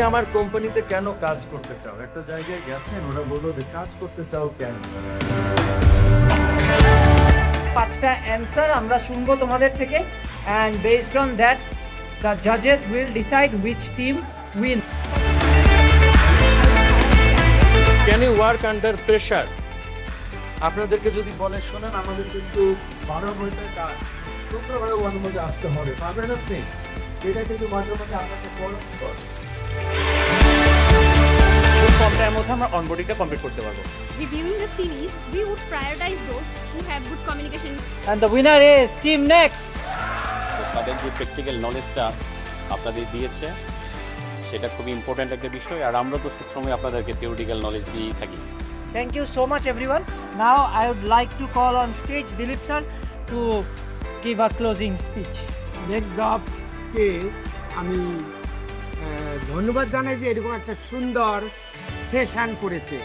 আমার কোম্পানিতে কেন কাজ করতে চাও? একটা জায়গায় গেছেন, ওরা বললো যে কাজ করতে চাও কেন? 5টা অ্যান্সার আমরা শুনবো তোমাদের থেকে, and based on that the জাজেস will decide which team win. Can you work under pressure? আপনাদেরকে যদি বলে শোনেন আমাদের কিন্তু 12 ঘন্টার কাজ, শুক্রবারে ওয়ানের মধ্যে আসতে হবে, পাবেন আপনি? এটা কিন্তু মাঝে মাঝে আপনাকে পড়া খুব কম টাইমের মধ্যে আমরা অনবোর্ডিংটা কমপ্লিট করতে পারবো। Reviewing the series, we would prioritize those who have good communication. And the winner is team next. তো তাদের যে প্র্যাকটিক্যাল নলেজটা আপনাদের দিয়েছে সেটা খুবই ইম্পর্ট্যান্ট একটা বিষয়, আর আমরা তো সবসময় আপনাদেরকে থিওরিটিক্যাল নলেজ দিয়েই থাকি। Thank you so much everyone. Now I would like to call on stage Dilip sir to give a closing speech. Next জবকে আমি ধন্যবাদ জানাই যে এরকম একটা সুন্দর সেশন করেছে।